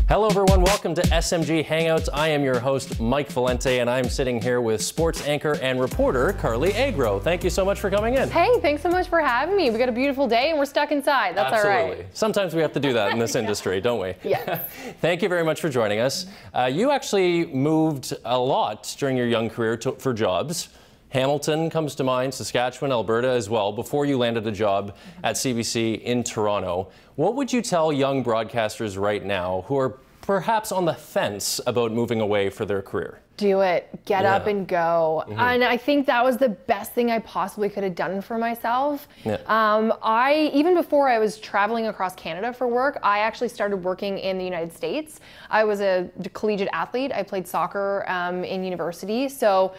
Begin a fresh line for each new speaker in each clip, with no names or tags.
Hello everyone, welcome to SMG Hangouts. I am your host, Mike Valente, and I'm sitting here with sports anchor and reporter, Carly Agro. Thank you so much for coming in.
Hey, thanks so much for having me. We got a beautiful day and we're stuck inside. That's
Absolutely.
All right.
Sometimes we have to do that in this industry, don't we?
Yes.
Thank you very much for joining us. You actually moved a lot during your young career for jobs. Hamilton comes to mind, Saskatchewan, Alberta as well, before you landed a job at CBC in Toronto. What would you tell young broadcasters right now who are perhaps on the fence about moving away for their career?
Do it. Get up and go. And I think that was the best thing I possibly could have done for myself. Even before I was traveling across Canada for work, I actually started working in the United States. I was a collegiate athlete. I played soccer in university. So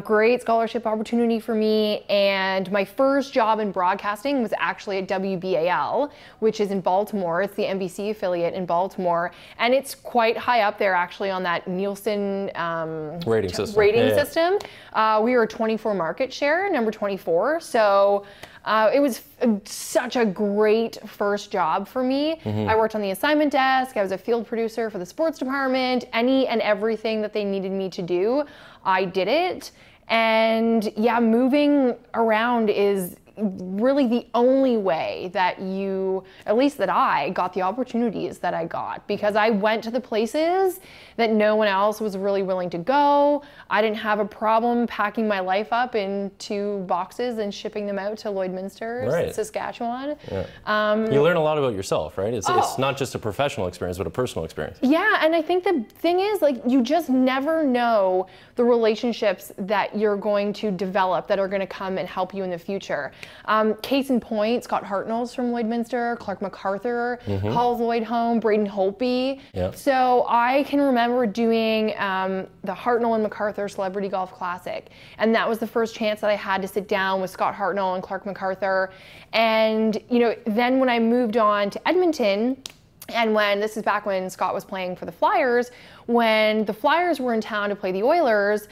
great scholarship opportunity for me, and my first job in broadcasting was actually at WBAL, which is in Baltimore. It's the NBC affiliate in Baltimore, and it's quite high up there actually on that Nielsen
rating system.
We were 24 market share, number 24, so it was such a great first job for me. I worked on the assignment desk. I was a field producer for the sports department. Any and everything that they needed me to do, I did it. And yeah, moving around is really the only way that at least that I got the opportunities that I got, because I went to the places that no one else was really willing to go. I didn't have a problem packing my life up in 2 boxes and shipping them out to Lloydminster, Saskatchewan.
You learn a lot about yourself, right? It's not just a professional experience, but a personal experience.
Yeah, and I think the thing is, like, you just never know the relationships that you're going to develop that are going to come and help you in the future. Case in point, Scott Hartnell's from Lloydminster, Clark MacArthur, Hall Lloyd Home, Braden Holtby. So I can remember doing the Hartnell and MacArthur Celebrity Golf Classic. And that was the first chance that I had to sit down with Scott Hartnell and Clark MacArthur. And, then when I moved on to Edmonton, and this is back when Scott was playing for the Flyers, when the Flyers were in town to play the Oilers,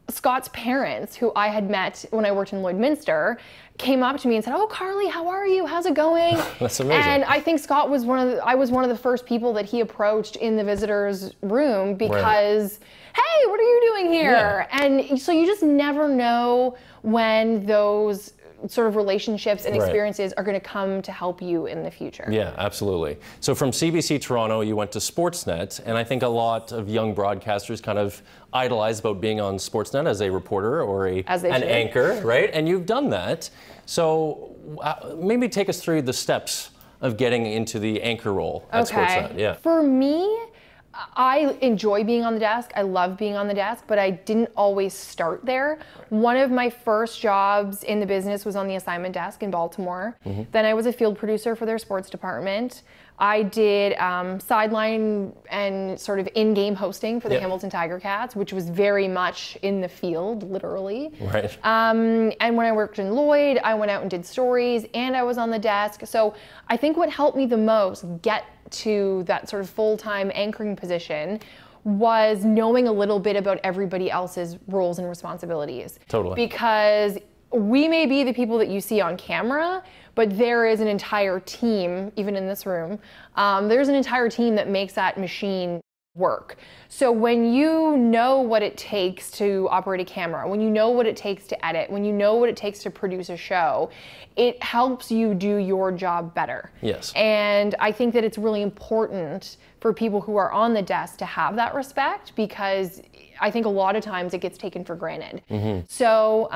Scott's parents, who I had met when I worked in Lloydminster, came up to me and said, "Oh, Carly, how are you? How's it going?"
That's amazing.
And I think Scott was I was one of the first people that he approached in the visitors' room because, hey, what are you doing here? And so you just never know when those sort of relationships and experiences are going to come to help you in the future.
Yeah, absolutely. So from CBC Toronto, you went to Sportsnet, and I think a lot of young broadcasters kind of idolize about being on Sportsnet as a reporter or an anchor, right? And you've done that. So maybe take us through the steps of getting into the anchor role at Sportsnet. Yeah.
For me, I enjoy being on the desk. I love being on the desk, but I didn't always start there. One of my first jobs in the business was on the assignment desk in Baltimore. Then I was a field producer for their sports department. I did sideline and sort of in-game hosting for the Hamilton Tiger Cats, which was very much in the field, literally. And when I worked in Lloyd, I went out and did stories, and I was on the desk. So I think what helped me the most get to that sort of full-time anchoring position was knowing a little bit about everybody else's roles and responsibilities. Because we may be the people that you see on camera, but there is an entire team, even in this room, there's an entire team that makes that machine work. So when you know what it takes to operate a camera, when you know what it takes to edit, when you know what it takes to produce a show, it helps you do your job better. And I think that it's really important for people who are on the desk to have that respect, because I think a lot of times it gets taken for granted. So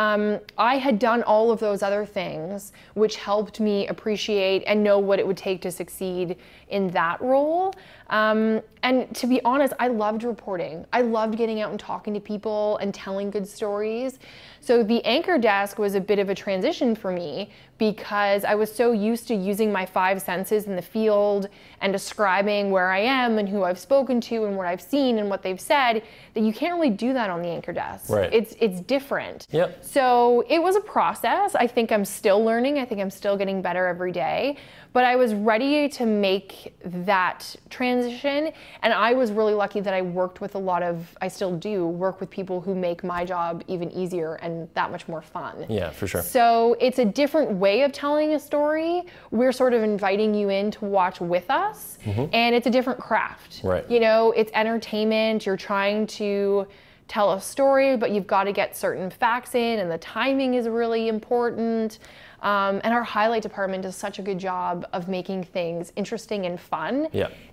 I had done all of those other things, which helped me appreciate and know what it would take to succeed in that role. And to be honest, I loved reporting. I loved getting out and talking to people and telling good stories. So the anchor desk was a bit of a transition for me, because I was so used to using my 5 senses in the field and describing where I am and who I've spoken to and what I've seen and what they've said, that you can't really do that on the anchor desk. It's different. So it was a process. I think I'm still learning. I think I'm still getting better every day. But I was ready to make that transition, and I was really lucky that I worked with I still do, work with people who make my job even easier and that much more fun.
Yeah, for sure.
So it's a different way of telling a story. We're sort of inviting you in to watch with us, and it's a different craft.
Right.
You know, it's entertainment. You're trying to tell a story, but you've got to get certain facts in, and the timing is really important. And our highlight department does such a good job of making things interesting and fun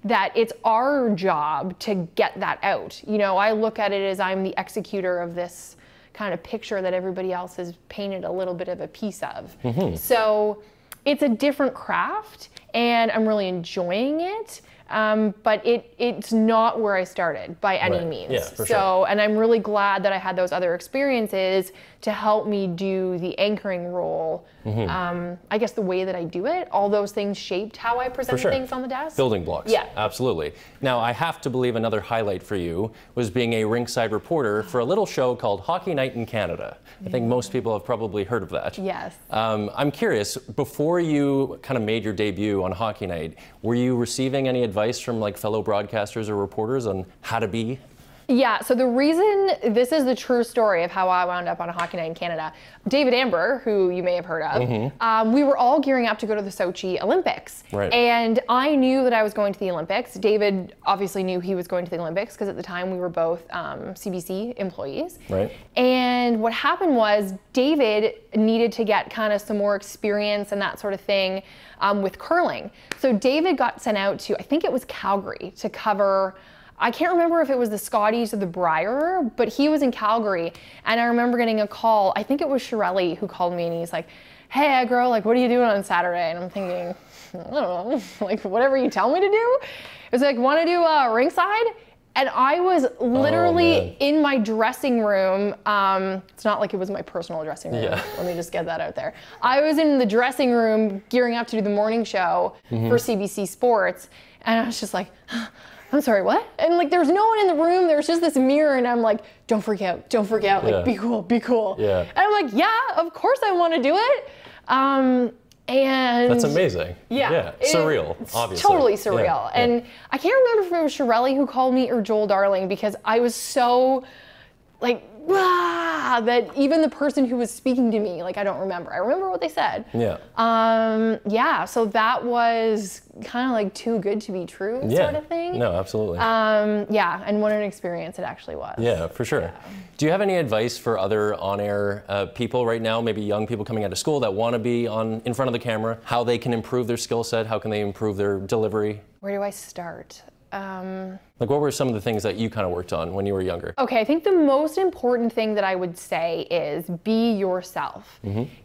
that it's our job to get that out. You know, I look at it as I'm the executor of this kind of picture that everybody else has painted a little bit of a piece of. So it's a different craft, and I'm really enjoying it. But it's not where I started by any means.
Yeah, for sure.
And I'm really glad that I had those other experiences to help me do the anchoring role. I guess the way that I do it, all those things shaped how I present things on the desk.
Building blocks.
Yeah.
Absolutely. Now, I have to believe another highlight for you was being a Rinkside Reporter for a little show called Hockey Night in Canada. I think most people have probably heard of that.
Yes.
I'm curious, before you kind of made your debut on Hockey Night, were you receiving any advice from like fellow broadcasters or reporters on how to be?
Yeah, so the reason, this is the true story of how I wound up on a Hockey Night in Canada. David Amber, who you may have heard of, we were all gearing up to go to the Sochi Olympics.
Right.
And I knew that I was going to the Olympics. David obviously knew he was going to the Olympics because at the time we were both CBC employees.
Right.
And what happened was David needed to get kind of some more experience and that sort of thing with curling. So David got sent out to, I think it was Calgary, to cover, I can't remember if it was the Scotties or the Brier, but he was in Calgary. And I remember getting a call, I think it was Shirelli who called me, and he's like, hey, Agro, like, what are you doing on Saturday? And I'm thinking, I don't know, like, whatever you tell me to do. It was like, want to do Rinkside? And I was literally in my dressing room. It's not like it was my personal dressing room. Yeah. Let me just get that out there. I was in the dressing room gearing up to do the morning show for CBC Sports. And I was just like, I'm sorry, what? And like, there's no one in the room. There's just this mirror, and I'm like, don't freak out, don't freak out. Like, be cool, be cool. Yeah. And I'm like, yeah, of course I want to do it. And
that's amazing.
Yeah.
Surreal, obviously.
Totally surreal. And I can't remember if it was Shirelli who called me or Joel Darling, because I was so like, that even the person who was speaking to me, like, I don't remember. I remember what they said. Yeah. So that was kind of like too good to be true sort of thing.
No, absolutely.
Yeah, and what an experience it actually was.
Yeah, for sure. Yeah. Do you have any advice for other on-air people right now, maybe young people coming out of school that want to be in front of the camera, how they can improve their skill set, how can they improve their delivery?
Where do I start?
Like, what were some of the things that you kind of worked on when you were younger?
Okay, I think the most important thing that I would say is be yourself.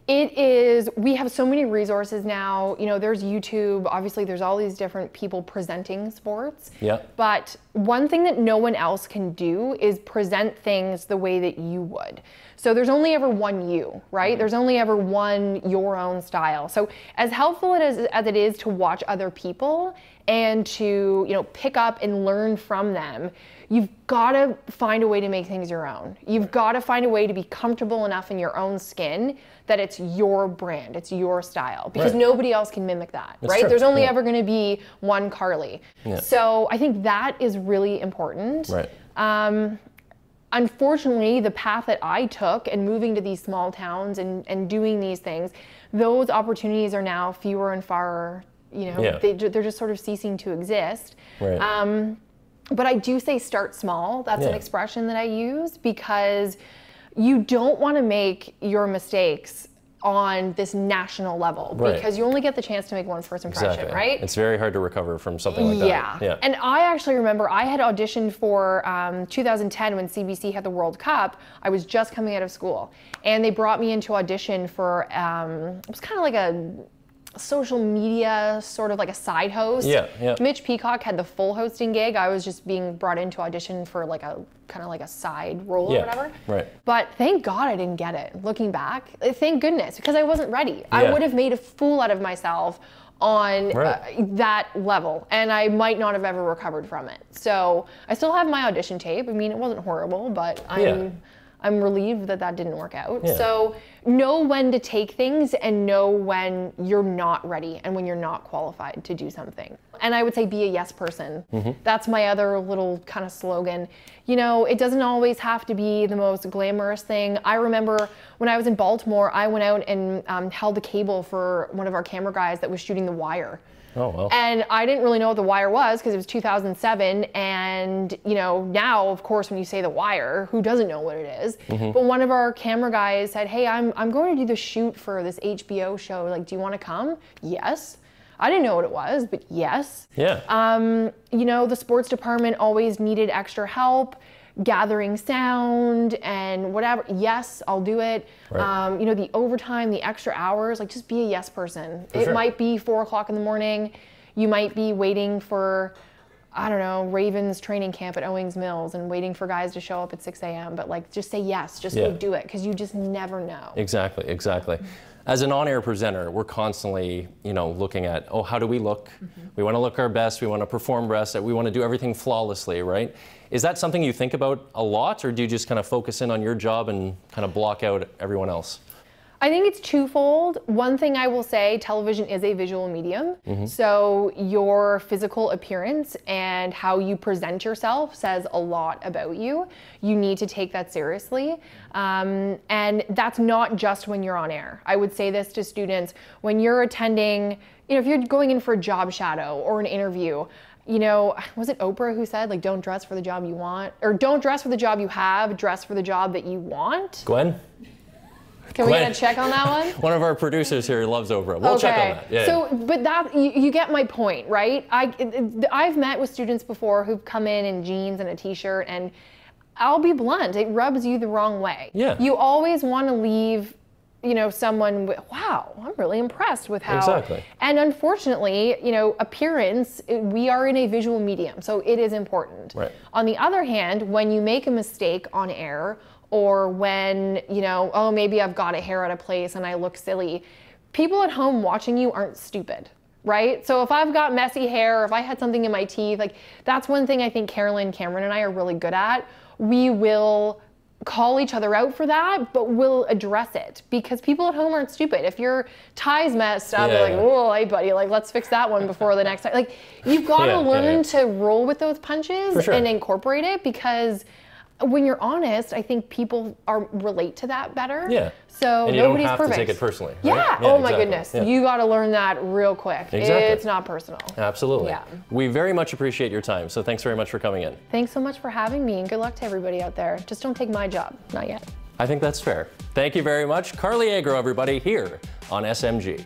It is, we have so many resources now. You know, there's YouTube, obviously there's all these different people presenting sports. Yeah. But one thing that no one else can do is present things the way that you would. So there's only ever one you, right? There's only ever one your own style. So as helpful as it is to watch other people and to, you know, pick up and learn from them, you've got to find a way to make things your own. You've got to find a way to be comfortable enough in your own skin that it's your brand, it's your style, because nobody else can mimic that, right? There's only ever going to be one Carly. So I think that is really important. Unfortunately, the path that I took and moving to these small towns and doing these things, those opportunities are now fewer and far, you know, they're just sort of ceasing to exist. But I do say start small. That's an expression that I use, because you don't want to make your mistakes on this national level, because you only get the chance to make one first impression, right?
It's very hard to recover from something like that.
Yeah. And I actually remember I had auditioned for 2010 when CBC had the World Cup. I was just coming out of school, and they brought me in to audition for, it was kind of like a social media, sort of like a side host. Mitch Peacock had the full hosting gig. I was just being brought in to audition for like a kind of like a side role or whatever. But thank God I didn't get it. Looking back, thank goodness, because I wasn't ready. I would have made a fool out of myself on that level, and I might not have ever recovered from it. So I still have my audition tape. I mean, it wasn't horrible, but I'm relieved that that didn't work out. So know when to take things and know when you're not ready and when you're not qualified to do something. And I would say be a yes person. That's my other little kind of slogan. You know, it doesn't always have to be the most glamorous thing. I remember when I was in Baltimore, I went out and held the cable for one of our camera guys that was shooting The Wire.
Oh, well.
And I didn't really know what The Wire was because it was 2007. And, you know, now, of course, when you say The Wire, who doesn't know what it is? But one of our camera guys said, hey, I'm going to do the shoot for this HBO show. Like, do you want to come? Yes. I didn't know what it was, but yes.
Yeah.
You know, the sports department always needed extra help gathering sound and whatever. Yes, I'll do it.
Right.
You know, the overtime, the extra hours, like just be a yes person.
For sure.
Might be 4 o'clock in the morning. You might be waiting for, I don't know, Ravens training camp at Owings Mills and waiting for guys to show up at 6 a.m. But like, just say yes, just go do it, because you just never know.
Exactly, exactly. As an on-air presenter, we're constantly, you know, looking at, oh, how do we look? We want to look our best. We want to perform best. We want to do everything flawlessly, right? Is that something you think about a lot, or do you just kind of focus in on your job and kind of block out everyone else?
I think it's twofold. One thing I will say, television is a visual medium. So your physical appearance and how you present yourself says a lot about you. You need to take that seriously. And that's not just when you're on air. I would say this to students, when you're attending, you know, if you're going in for a job shadow or an interview, you know, was it Oprah who said, like, don't dress for the job you want, or don't dress for the job you have, dress for the job that you want?
Gwen?
Can we get a check on that one?
One of our producers here loves Oprah. We'll check on that. Yeah,
so, but that, you get my point, right? I've met with students before who've come in jeans and a t-shirt, and I'll be blunt, it rubs you the wrong way.
Yeah.
You always want to leave, you know, someone with, wow, I'm really impressed with how.
Exactly.
And unfortunately, you know, appearance, we are in a visual medium, so it is important.
Right.
On the other hand, when you make a mistake on air, or when, you know, oh, maybe I've got a hair out of place and I look silly, people at home watching you aren't stupid, right? So if I've got messy hair, or if I had something in my teeth, like, that's one thing I think Carolyn, Cameron, and I are really good at. We will call each other out for that, but we'll address it, because people at home aren't stupid. If your tie's messed up, they're like, oh, hey buddy, like, let's fix that one before the next time. Like, you've got to learn to roll with those punches and incorporate it, because when you're honest, I think people relate to that better. Yeah. So
and you
nobody's
don't have
perfect.
to take it personally. Right?
Yeah. Oh my goodness. Yeah. You got to learn that real quick.
Exactly.
It's not personal.
Absolutely.
Yeah.
We very much appreciate your time. So thanks very much for coming in.
Thanks so much for having me, and good luck to everybody out there. Just don't take my job. Not yet.
I think that's fair. Thank you very much. Carly Agro, everybody, here on SMG.